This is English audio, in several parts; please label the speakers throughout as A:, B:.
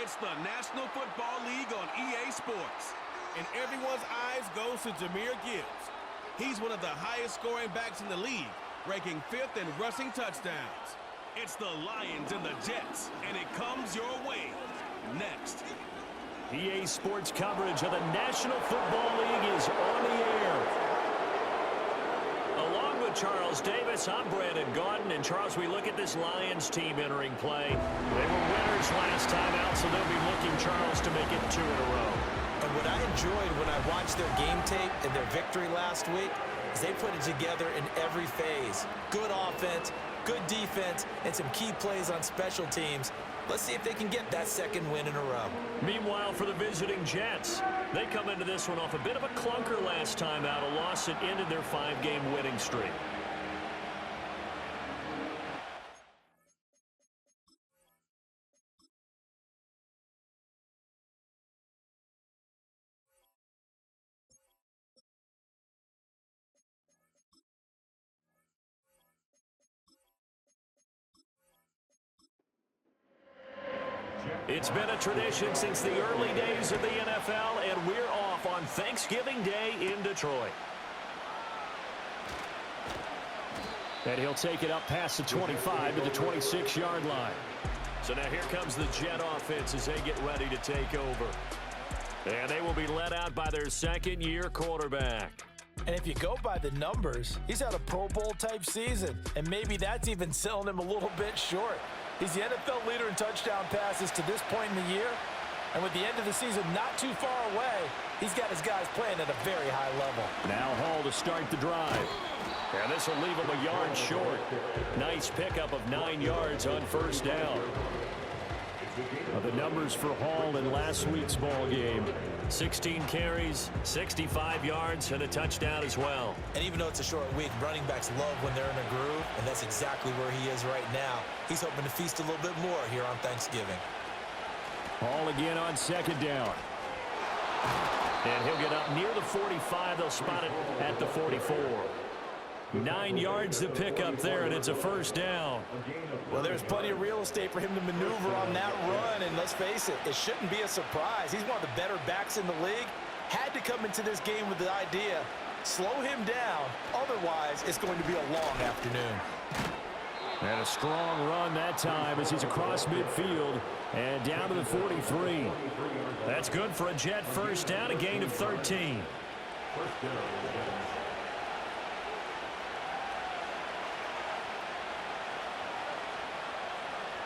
A: It's the National Football League on EA Sports. And everyone's eyes goes to Jahmyr Gibbs. He's one of the highest scoring backs in the league, ranking 5th in rushing touchdowns. It's the Lions and the Jets, and it comes your way next.
B: EA Sports coverage of the National Football League is on the air. Along with Charles Davis, I'm Brandon Gaudin. And Charles, we look at this Lions team entering play. They were winners last time out, so they'll be looking, Charles, to make it 2 in a row.
C: And what I enjoyed when I watched their game tape and their victory last week is they put it together in every phase. Good offense, good defense, and some key plays on special teams. Let's see if they can get that second win in a row.
B: Meanwhile, for the visiting Jets, they come into this one off a bit of a clunker last time out, a loss that ended their 5-game winning streak. It's been a tradition since the early days of the NFL, and we're off on Thanksgiving Day in Detroit. And he'll take it up past the 25 to the 26-yard line. So now here comes the Jet offense as they get ready to take over. And they will be led out by their second-year quarterback.
C: And if you go by the numbers, he's had a Pro Bowl-type season, and maybe that's even selling him a little bit short. He's the NFL leader in touchdown passes to this point in the year. And with the end of the season not too far away, he's got his guys playing at a very high level.
B: Now Hall to start the drive. And this will leave him a yard short. Nice pickup of 9 yards on first down. The numbers for Hall in last week's ball game. 16 carries, 65 yards, and a touchdown as well.
C: And even though it's a short week, running backs love when they're in a groove, and that's exactly where he is right now. He's hoping to feast a little bit more here on Thanksgiving.
B: Hall again on second down. And he'll get up near the 45. They'll spot it at the 44. 9 yards to pick up there, and it's a first down.
C: Well, there's plenty of real estate for him to maneuver on that run, and let's face it, it shouldn't be a surprise. He's one of the better backs in the league. Had to come into this game with the idea, slow him down, otherwise it's going to be a long afternoon.
B: And a strong run that time as he's across midfield and down to the 43. That's good for a Jet first down, a gain of 13.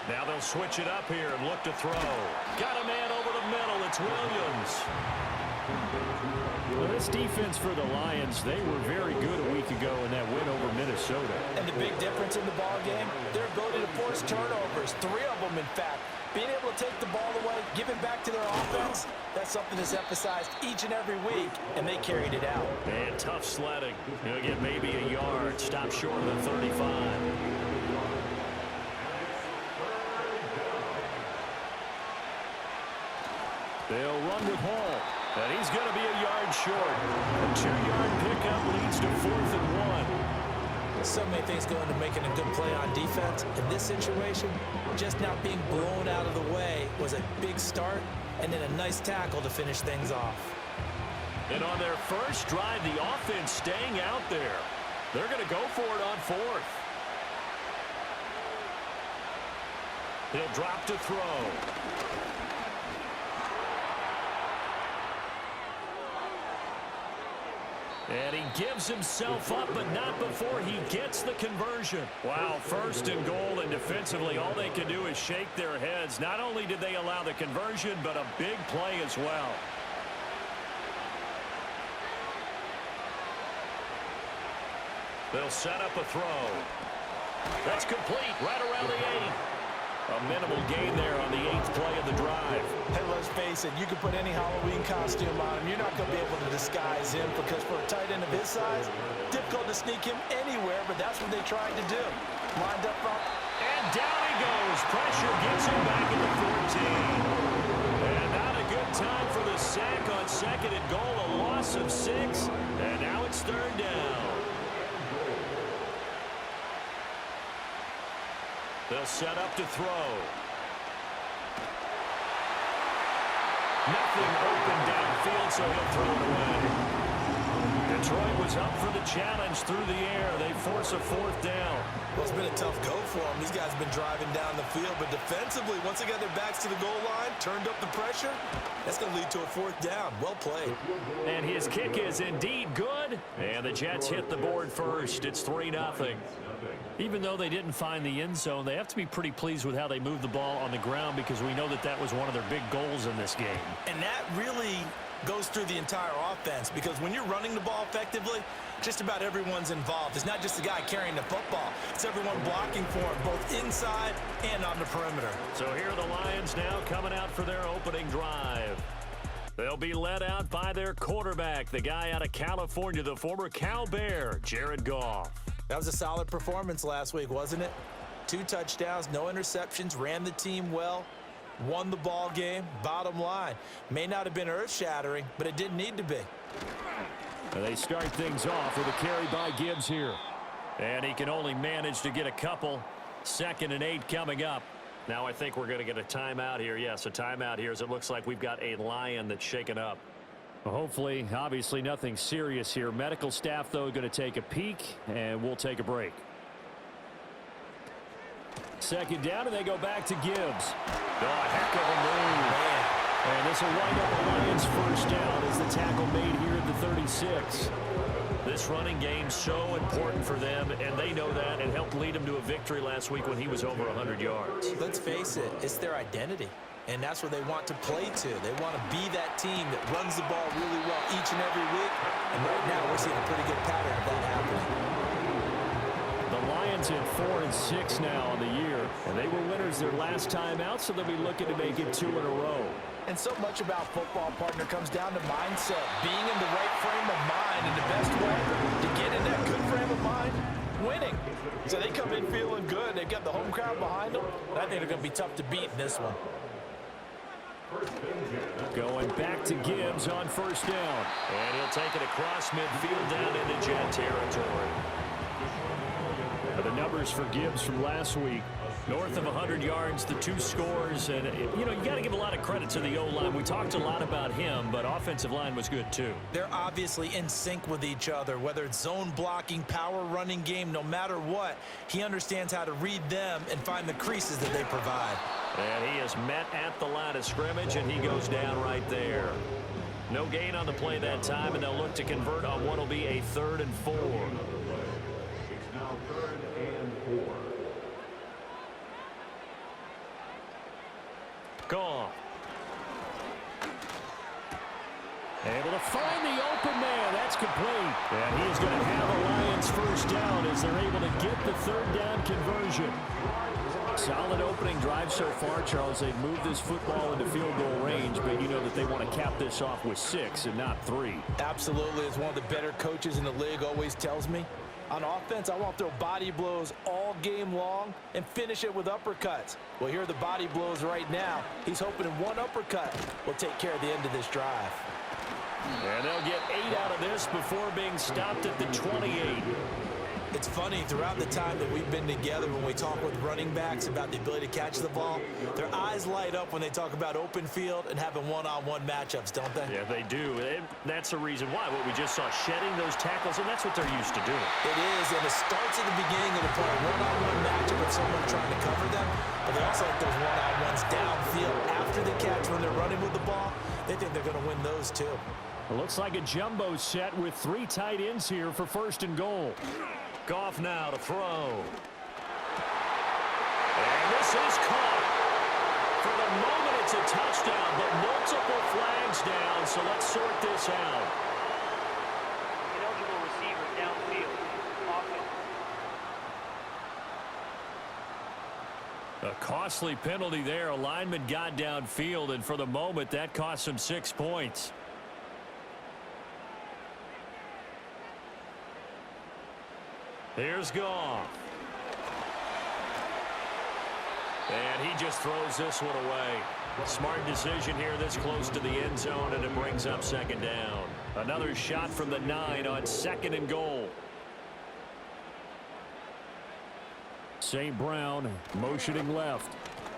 B: Now they'll switch it up here and look to throw. Got a man over the middle. It's Williams. Well, this defense for the Lions, they were very good a week ago in that win over Minnesota.
C: And the big difference in the ball game, their ability to force turnovers, 3 of them in fact. Being able to take the ball away, give it back to their offense, that's something that's emphasized each and every week, and they carried it out.
B: And tough sledding. He'll get maybe a yard, stop short of the 35. They'll run with Hall, and he's going to be a yard short. A 2-yard pickup leads to 4th and 1.
C: So many things go into making a good play on defense. In this situation, just not being blown out of the way was a big start, and then a nice tackle to finish things off.
B: And on their first drive, the offense staying out there. They're going to go for it on 4th. He'll drop to throw. And he gives himself up, but not before he gets the conversion. Wow, 1st and goal, and defensively, all they can do is shake their heads. Not only did they allow the conversion, but a big play as well. They'll set up a throw. That's complete, right around the 8. A minimal gain there on the 8th play of the drive.
C: Hey, let's face it, you can put any Halloween costume on him. You're not going to be able to disguise him because for a tight end of his size, difficult to sneak him anywhere, but that's what they tried to do. Lined up front.
B: And down he goes. Pressure gets him back at the 14. And not a good time for the sack on 2nd and goal. A loss of 6. And now it's 3rd down. They'll set up to throw. Nothing open downfield, so he'll throw it away. Detroit was up for the challenge through the air. They force a 4th down.
C: Well, it's been a tough go for them. These guys have been driving down the field, but defensively, once they got their backs to the goal line, turned up the pressure, that's going to lead to a 4th down. Well played.
B: And his kick is indeed good. And the Jets hit the board first. It's 3-0. Even though they didn't find the end zone, they have to be pretty pleased with how they moved the ball on the ground because we know that that was one of their big goals in this game.
C: And that really goes through the entire offense because when you're running the ball effectively, just about everyone's involved. It's not just the guy carrying the football. It's everyone blocking for him, both inside and on the perimeter.
B: So here are the Lions now coming out for their opening drive. They'll be led out by their quarterback, the guy out of California, the former Cal Bear, Jared Goff.
C: That was a solid performance last week, wasn't it? 2 touchdowns, no interceptions, ran the team well, won the ball game. Bottom line, may not have been earth-shattering, but it didn't need to be.
B: And they start things off with a carry by Gibbs here. And he can only manage to get a couple. 2nd and 8 coming up. Now I think we're going to get a timeout here. Yes, a timeout here as it looks like we've got a Lion that's shaken up. Well, hopefully, obviously nothing serious here. Medical staff, though, going to take a peek, and we'll take a break. 2nd down, and they go back to Gibbs. Oh, a heck of a move. Man. And this will wind up a Lions 1st down as the tackle made here at the 36. This running game so important for them, and they know that, and helped lead them to a victory last week when he was over 100 yards.
C: Let's face it, it's their identity, and that's where they want to play to. They want to be that team that runs the ball really well each and every week, and right now we're seeing a pretty good pattern of that happening.
B: The Lions at 4-6 now on the year, and they were winners their last time out, so they'll be looking to make it 2 in a row.
C: And so much about football, partner, comes down to mindset, being in the right frame of mind, and the best way to get in that good frame of mind, winning. So they come in feeling good. They've got the home crowd behind them, and I think they're going to be tough to beat in this one.
B: Going back to Gibbs on 1st down. And he'll take it across midfield down into Jet territory. The numbers for Gibbs from last week, north of 100 yards, the 2 scores, and you got to give a lot of credit to the O-line. We talked a lot about him, but offensive line was good too.
C: They're obviously in sync with each other, whether it's zone blocking, power running game, no matter what. He understands how to read them and find the creases that they provide.
B: And he is met at the line of scrimmage, and he goes down right there. No gain on the play that time, and they'll look to convert on what will be a 3rd and 4. Goff. Able to find the open man. That's complete. And he is going to have a Lions 1st down as they're able to get the 3rd down conversion. Solid opening drive so far, Charles. They've moved this football into field goal range, but you know that they want to cap this off with 6 and not 3.
C: Absolutely. As one of the better coaches in the league always tells me, on offense, I want to throw body blows all game long and finish it with uppercuts. Well, here are the body blows right now. He's hoping in one uppercut will take care of the end of this drive.
B: And they'll get 8 out of this before being stopped at the 28.
C: It's funny, throughout the time that we've been together, when we talk with running backs about the ability to catch the ball, their eyes light up when they talk about open field and having one-on-one matchups, don't they?
B: Yeah, they do. And that's the reason why. What we just saw, shedding those tackles, and that's what they're used to doing.
C: It is, and it starts at the beginning of the play. One-on-one matchup with someone trying to cover them, but they also like those one-on-ones downfield after the catch when they're running with the ball. They think they're going to win those, too.
B: It looks like a jumbo set with 3 tight ends here for 1st and goal. Goff now to throw. And this is caught. For the moment, it's a touchdown, but multiple flags down, so let's sort this out.
D: Ineligible receiver downfield. Offense.
B: A costly penalty there. A lineman got downfield, and for the moment, that cost him 6 points. Here's Goff. And he just throws this one away. Smart decision here this close to the end zone, and it brings up 2nd down. Another shot from the 9 on 2nd and goal. St. Brown motioning left.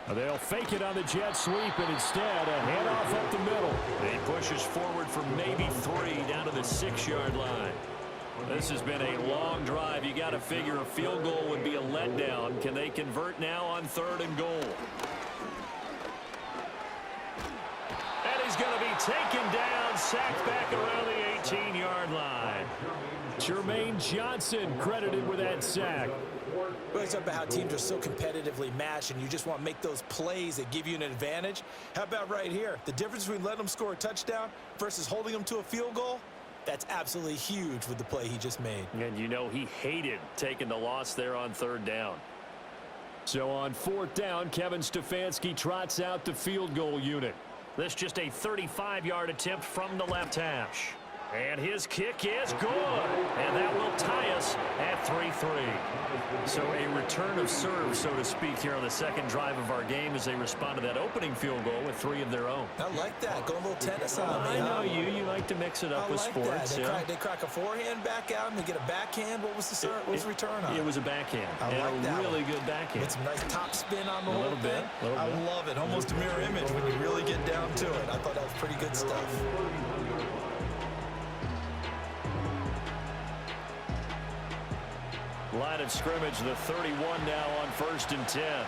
B: They'll fake it on the jet sweep, and instead a handoff up the middle. He pushes forward for maybe 3 down to the 6-yard line. This has been a long drive. You got to figure a field goal would be a letdown. Can they convert now on 3rd and goal? And he's going to be taken down, sacked back around the 18-yard line. Jermaine Johnson credited with that sack.
C: Well, it's about how teams are so competitively matched, and you just want to make those plays that give you an advantage. How about right here? The difference between letting them score a touchdown versus holding them to a field goal, that's absolutely huge with the play he just made.
B: And you know he hated taking the loss there on 3rd down. So on 4th down, Kevin Stefanski trots out the field goal unit. This just a 35-yard attempt from the left hash. And his kick is good. And that will tie us at 3-3. So a return of serve, so to speak, here on the 2nd drive of our game as they respond to that opening field goal with 3 of their own.
C: I like that. Go a little tennis on me.
B: I know you. You like to mix it up with sports.
C: They crack a forehand back out and they get a backhand. What was the return on?
B: It was a backhand.
C: I like that
B: really good backhand.
C: With some nice top spin on the whole thing.
B: Little
C: I
B: bit.
C: love it. Almost a mirror image when you really get down to it. I thought that was pretty good stuff.
B: Line of scrimmage, the 31 now on 1st and 10.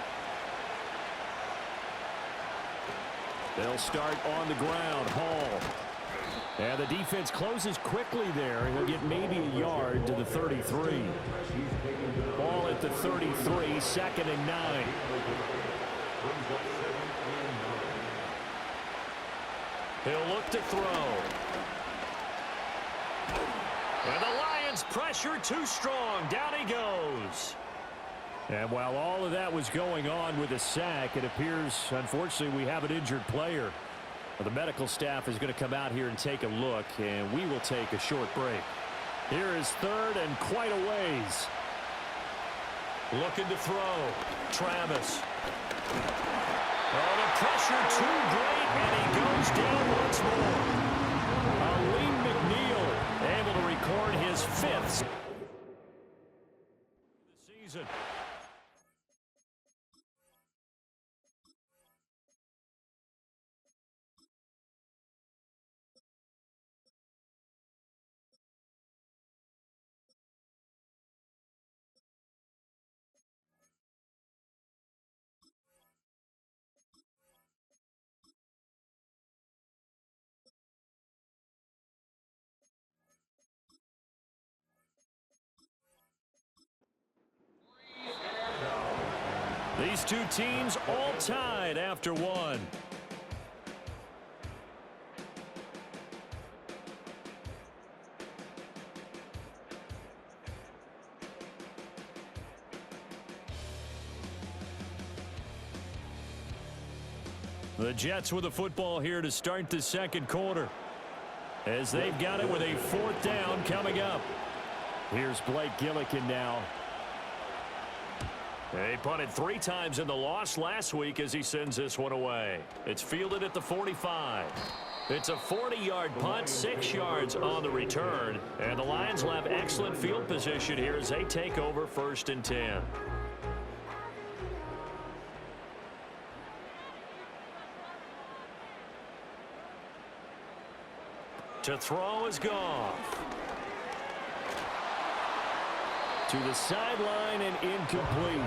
B: They'll start on the ground. Hall. And the defense closes quickly there. He'll get maybe a yard to the 33. Ball at the 33, 2nd and 9. He'll look to throw. And the Lions pressure too strong. Down he goes. And while all of that was going on with a sack, it appears, unfortunately, we have an injured player. The medical staff is going to come out here and take a look, and we will take a short break. Here is 3rd and quite a ways. Looking to throw. Travis. Oh, the pressure too great, and he goes down once more. Aleem McNeil able to record his 5th of the season. These two teams all tied after one. The Jets with the football here to start the 2nd quarter, as they've got it with a 4th down coming up. Here's Blake Gillikin now. He punted 3 times in the loss last week as he sends this one away. It's fielded at the 45. It's a 40-yard punt, 6 yards on the return. And the Lions will have excellent field position here as they take over 1st and 10. To throw is Goff. To the sideline and incomplete.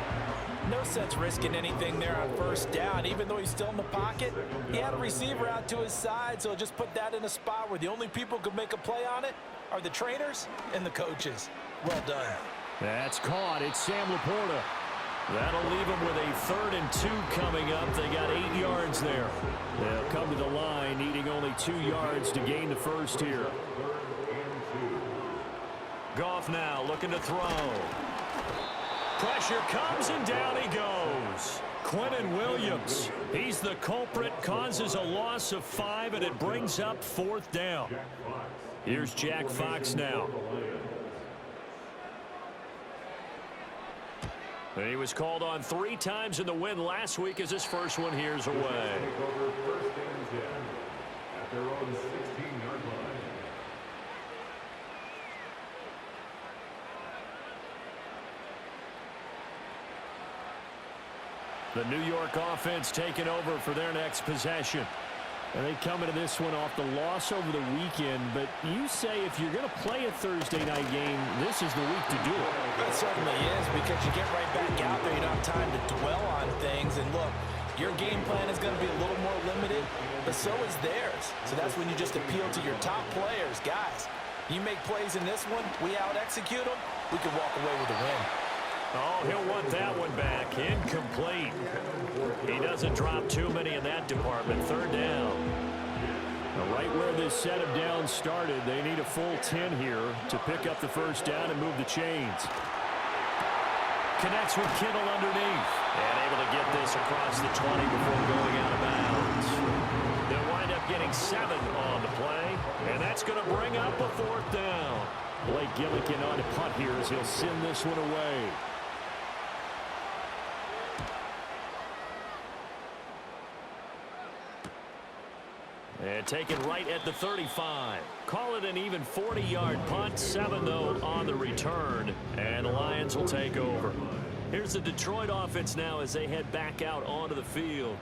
C: No sense risking anything there on 1st down. Even though he's still in the pocket, he had a receiver out to his side, so just put that in a spot where the only people who could make a play on it are the trainers and the coaches. Well done.
B: That's caught. It's Sam Laporta. That'll leave them with a 3rd and 2 coming up. They got 8 yards there. They'll come to the line, needing only 2 yards to gain the 1st here. Goff now looking to throw. Pressure comes and down he goes. Quentin Williams, he's the culprit, causes a loss of 5, and it brings up 4th down. Here's Jack Fox now. And he was called on 3 times in the win last week as his first one here's away. The New York offense taking over for their next possession. And they come into this one off the loss over the weekend, but you say if you're going to play a Thursday night game, this is the week to do it.
C: It certainly is, because you get right back out there. You don't have time to dwell on things. And look, your game plan is going to be a little more limited, but so is theirs. So that's when you just appeal to your top players. Guys, you make plays in this one, we out-execute them, we can walk away with a win.
B: Oh, he'll want that one back. Incomplete. He doesn't drop too many in that department. Third down. Now, right where this set of downs started, they need a full 10 here to pick up the first down and move the chains. Connects with Kittle underneath. And able to get this across the 20 before going out of bounds. They'll wind up getting 7 on the play. And that's going to bring up a fourth down. Blake Gillikin on to punt here as he'll send this one away. And taken right at the 35. Call it an even 40-yard punt. 7, though, on the return. And the Lions will take over. Here's the Detroit offense now as they head back out onto the field.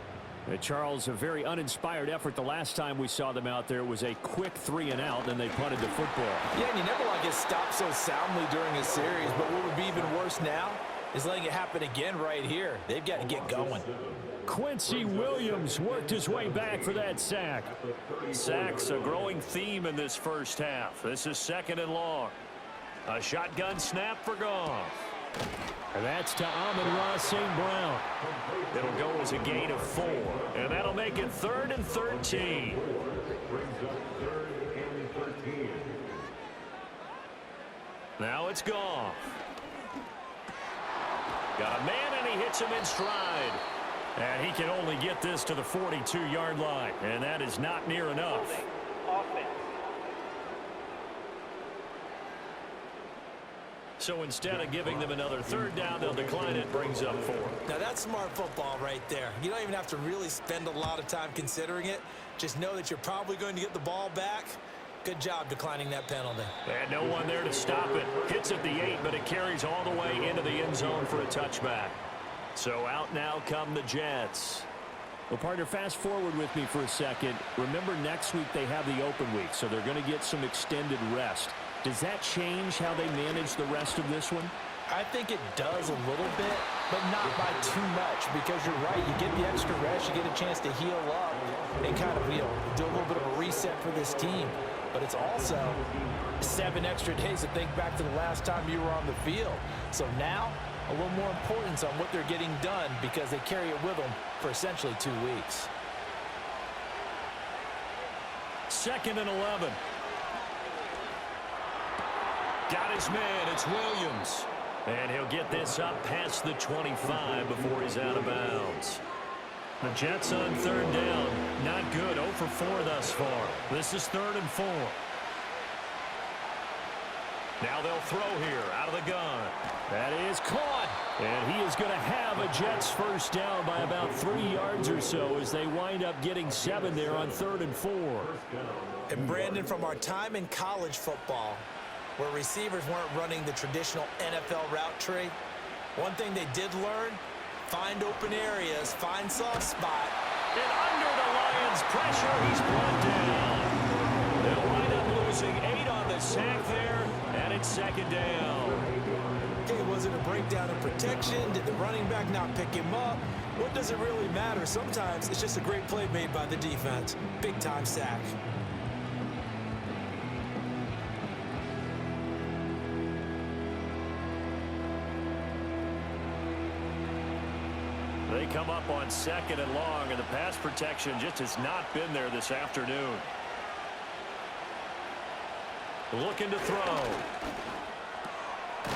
B: And Charles, a very uninspired effort the last time we saw them out there. It was a quick 3-and-out, and they punted the football.
C: Yeah, and you never want to get stopped so soundly during a series, but what would be even worse now is letting it happen again right here. They've got to get going.
B: Quincy Williams worked his way back for that sack. Sacks a growing theme in this first half. This is 2nd and long. A shotgun snap for Goff. And that's to Amon-Ra St. Brown. It'll go as a gain of 4. And that'll make it 3rd and 13. Now it's Goff. Got a man, and he hits him in stride. And he can only get this to the 42-yard line. And that is not near enough.
D: Offense.
B: So instead of giving them another 3rd down, they'll decline it. Brings up 4.
C: Now that's smart football right there. You don't even have to really spend a lot of time considering it. Just know that you're probably going to get the ball back. Good job declining that penalty.
B: And no one there to stop it. Hits at the 8, but it carries all the way into the end zone for a touchback. So out now come the Jets. Well, partner, fast forward with me for a second. Remember, next week they have the open week, so they're going to get some extended rest. Does that change how they manage the rest of this one?
C: I think it does a little bit, but not by too much, because you're right. You get the extra rest, you get a chance to heal up and kind of, do a little bit of a reset for this team. But it's also 7 extra days to think back to the last time you were on the field. So now, a little more importance on what they're getting done, because they carry it with them for essentially 2 weeks.
B: 2nd and 11. Got his man. It's Williams. And he'll get this up past the 25 before he's out of bounds. The Jets on 3rd down. Not good. 0 for 4 thus far. This is 3rd and 4. Now they'll throw here out of the gun. That is caught. And he is going to have a Jets first down by about 3 yards or so as they wind up getting 7 there on 3rd and 4.
C: And Brandon, from our time in college football, where receivers weren't running the traditional NFL route tree, one thing they did learn, find open areas, find soft spot.
B: And under the Lions' pressure, he's brought down. They'll wind up losing 8 on the sack there, and it's 2nd down.
C: Okay, was it a breakdown in protection? Did the running back not pick him up? What does it really matter? Sometimes it's just a great play made by the defense. Big-time sack.
B: They come up on 2nd and long, and the pass protection just has not been there this afternoon. Looking to throw.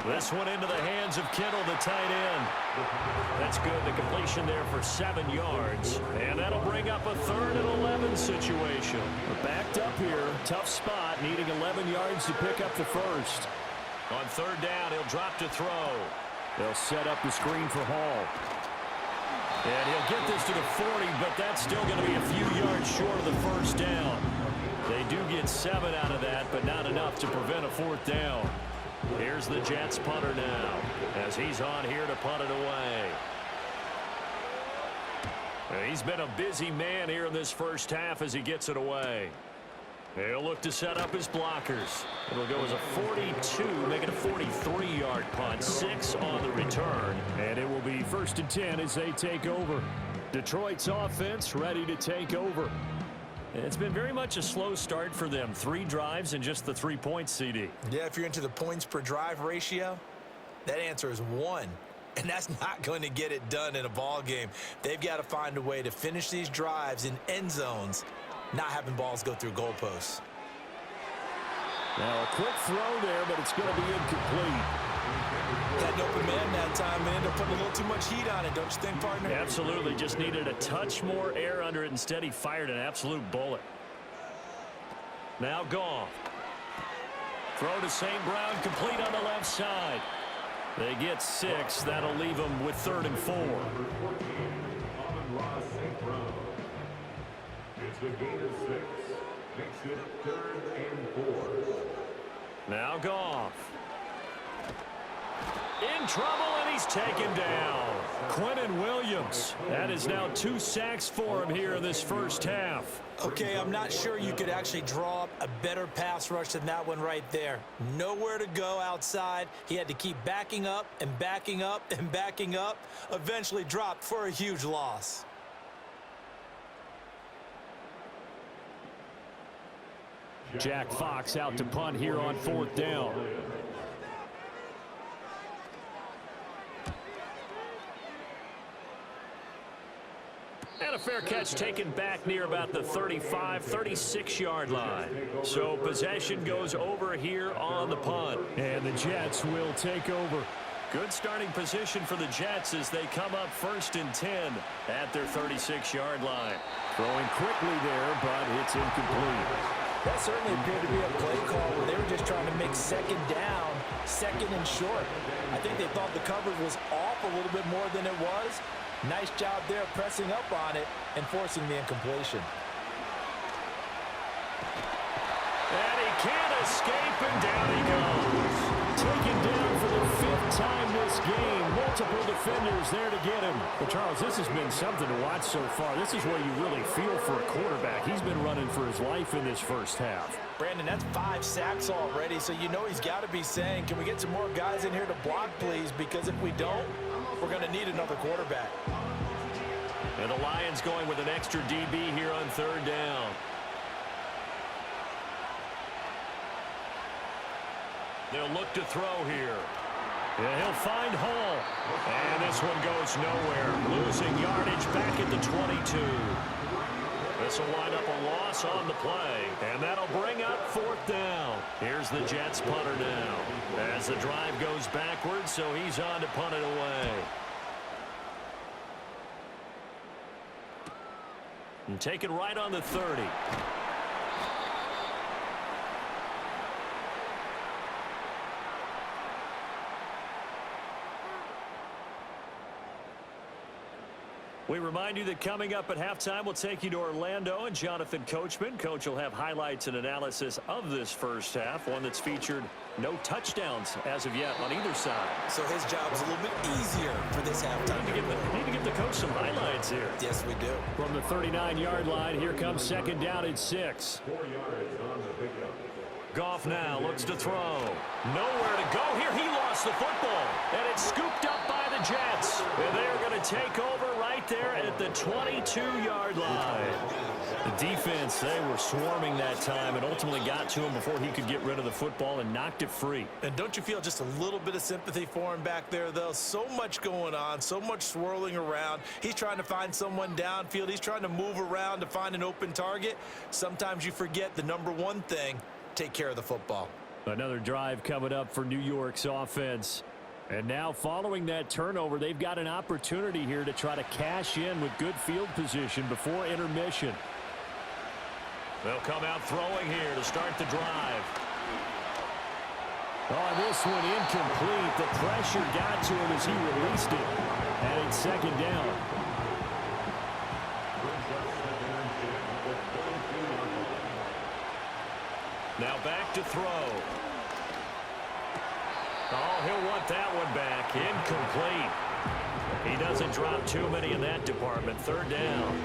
B: This one into the hands of Kittle, the tight end. That's good. The completion there for 7 yards. And that'll bring up a 3rd and 11 situation. We're backed up here. Tough spot, needing 11 yards to pick up the first. On 3rd down, he'll drop to throw. They'll set up the screen for Hall. And he'll get this to the 40, but that's still going to be a few yards short of the first down. They do get 7 out of that, but not enough to prevent a 4th down. Here's the Jets punter now, as he's on here to punt it away. He's been a busy man here in this first half as he gets it away. He'll look to set up his blockers. It'll go as a 42, make it a 43-yard punt, 6 on the return.
E: And it will be 1st and 10 as they take over. Detroit's offense ready to take over.
B: It's been very much a slow start for them. 3 drives and just the 3 points, CD.
C: Yeah, if you're into the points per drive ratio, that answer is 1. And that's not going to get it done in a ball game. They've got to find a way to finish these drives in end zones, not having balls go through goalposts.
E: Now a quick throw there, but it's going to be incomplete.
C: Had an open man that time and ended up putting a little too much heat on it, don't you think, partner?
B: Absolutely. Just needed a touch more air under it. Instead, he fired an absolute bullet. Now Goff. Throw to St. Brown, complete on the left side. They get 6. That'll leave them with 3rd and 4.
F: It's a gain of 6. Makes it 3rd and 4.
B: Now Goff. In trouble, and he's taken down. Quentin Williams. That is now 2 sacks for him here in this first half.
C: Okay, I'm not sure you could actually draw up a better pass rush than that one right there. Nowhere to go outside. He had to keep backing up and backing up and backing up. Eventually dropped for a huge loss.
E: Jack Fox out to punt here on 4th down.
B: And a fair catch taken back near about the 35, 36-yard line. So possession goes over here on the punt.
E: And the Jets will take over.
B: Good starting position for the Jets as they come up 1st and 10 at their 36-yard line.
E: Throwing quickly there, but it's incomplete.
C: That certainly appeared to be a play call where they were just trying to make 2nd down, 2nd and short. I think they thought the coverage was off a little bit more than it was. Nice job there pressing up on it and forcing the incompletion.
B: And he can't escape, and down he goes.
E: Taken down for the 5th time this game. Multiple defenders there to get him. But Charles, this has been something to watch so far. This is where you really feel for a quarterback. He's been running for his life in this first half.
C: Brandon, that's 5 sacks already, so you know he's got to be saying, can we get some more guys in here to block, please? Because if we don't, we're going to need another quarterback.
B: And the Lions going with an extra DB here on 3rd down. They'll look to throw here. Yeah, he'll find Hall. And this one goes nowhere. Losing yardage back at the 22. This will wind up a loss on the play. And that'll bring up 4th down. Here's the Jets punter now. As the drive goes backwards, so he's on to punt it away. And take it right on the 30. We remind you that coming up at halftime, we'll take you to Orlando and Jonathan Coachman. Coach will have highlights and analysis of this first half, one that's featured no touchdowns as of yet on either side.
C: So his job's a little bit easier for this halftime.
B: Need to give the coach some highlights here.
C: Yes, we do.
E: From the 39-yard line, here comes 2nd down and 6.
F: 4 yards on the pickup.
B: Goff now looks to throw. Nowhere to go here. He lost the football. And it's scooped up by the Jets. And they're going to take over right there at the 22-yard line. The defense, they were swarming that time and ultimately got to him before he could get rid of the football and knocked it free.
C: And don't you feel just a little bit of sympathy for him back there, though? So much going on, so much swirling around. He's trying to find someone downfield. He's trying to move around to find an open target. Sometimes you forget the number one thing: take care of the football.
E: Another drive coming up for New York's offense. And now following that turnover, they've got an opportunity here to try to cash in with good field position before intermission.
B: They'll come out throwing here to start the drive.
E: Oh, this one incomplete. The pressure got to him as he released it. And it's 2nd down.
B: Now back to throw. Oh, he'll want that one back. Incomplete. He doesn't drop too many in that department. Third down.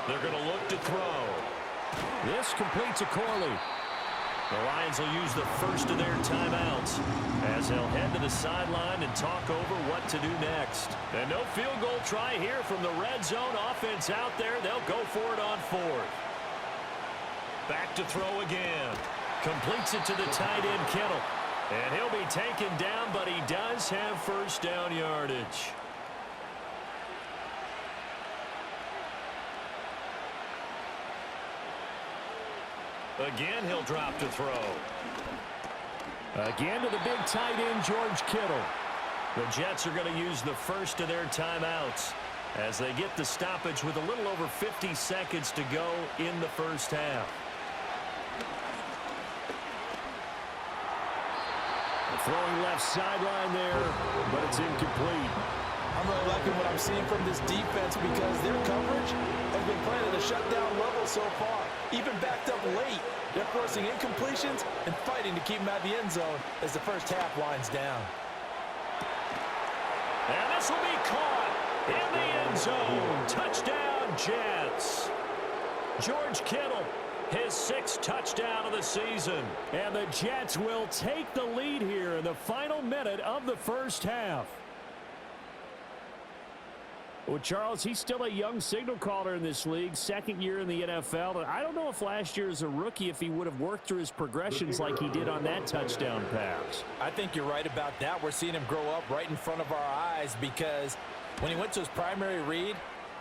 B: They're going to look to throw.
E: This completes a Corley.
B: The Lions will use the first of their timeouts as they'll head to the sideline and talk over what to do next. And no field goal try here from the red zone offense out there. They'll go for it on fourth. Back to throw again. Completes it to the tight end, Kittle. And he'll be taken down, but he does have first down yardage. Again, he'll drop to throw.
E: Again to the big tight end, George Kittle.
B: The Jets are going to use the first of their timeouts as they get the stoppage with a little over 50 seconds to go in the first half.
E: Throwing left sideline there, but it's incomplete.
C: I'm really liking what I'm seeing from this defense because their coverage has been playing at a shutdown level so far. Even backed up late, they're forcing incompletions and fighting to keep them out of the end zone as the first half winds down.
B: And this will be caught in the end zone. Touchdown, Jets. George Kittle, his 6th touchdown of the season.
E: And the Jets will take the lead here in the final minute of the first half. Well, Charles, he's still a young signal caller in this league, 2nd year in the NFL. And I don't know if last year as a rookie, if he would have worked through his progressions like he did on that touchdown pass.
C: I think you're right about that. We're seeing him grow up right in front of our eyes because when he went to his primary read,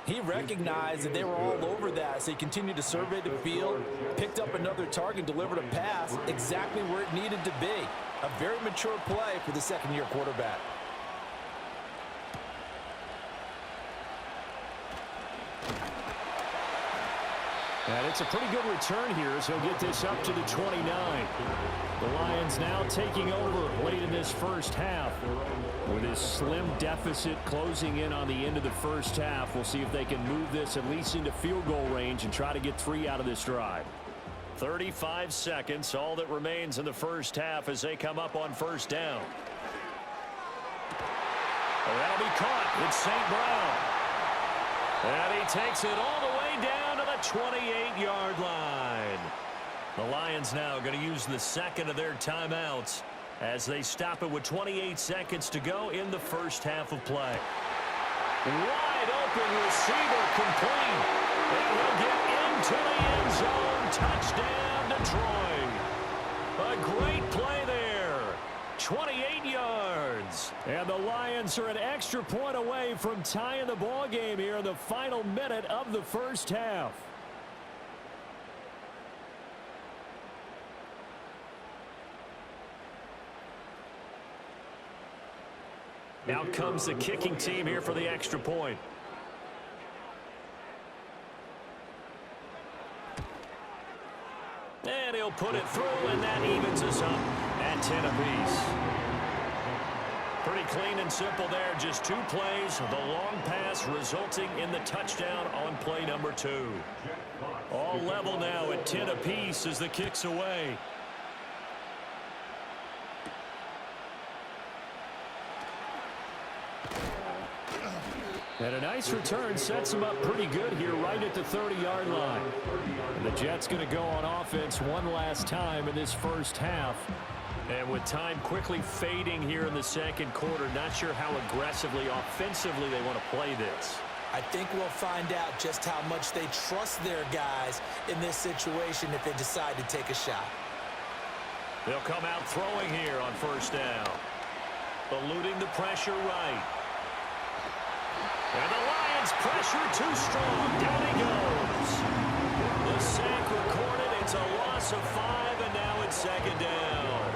C: he recognized that they were all over that, so he continued to survey the field, picked up another target, delivered a pass exactly where it needed to be. A very mature play for the 2nd-year quarterback.
E: And it's a pretty good return here as he'll get this up to the 29. The Lions now taking over late in this first half. With his slim deficit closing in on the end of the first half, we'll see if they can move this at least into field goal range and try to get 3 out of this drive.
B: 35 seconds, all that remains in the first half as they come up on first down. Oh, that'll be caught. It's St. Brown. And he takes it all the way down to the 28-yard line. The Lions now going to use the 2nd of their timeouts as they stop it with 28 seconds to go in the first half of play. Wide open receiver complete. And he'll get into the end zone. Touchdown, Detroit. A great play there. 28 yards.
E: And the Lions are an extra point away from tying the ball game here in the final minute of the first half.
B: Now comes the kicking team here for the extra point. And he'll put it through, and that evens us up at 10 apiece. Pretty clean and simple there. Just 2 plays. The long pass resulting in the touchdown on play number 2. All level now at 10 apiece as the kick's away.
E: And a nice return sets him up pretty good here right at the 30-yard line. And the Jets going to go on offense one last time in this first half.
B: And with time quickly fading here in the second quarter, not sure how aggressively, offensively they want to play this.
C: I think we'll find out just how much they trust their guys in this situation if they decide to take a shot.
B: They'll come out throwing here on first down. Eluding the pressure right. And the Lions pressure too strong. Down he goes. The sack recorded. It's a loss of 5, and now it's 2nd down.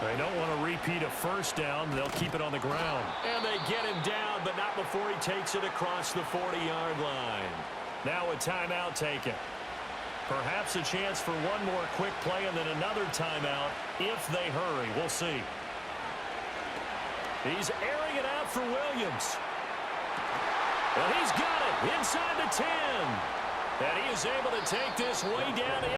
B: They don't want to repeat a first down. They'll keep it on the ground. And they get him down, but not before he takes it across the 40-yard line. Now a timeout taken. Perhaps a chance for one more quick play and then another timeout if they hurry. We'll see. He's airing it out for Williams. And he's got it inside the 10. And he is able to take this way down.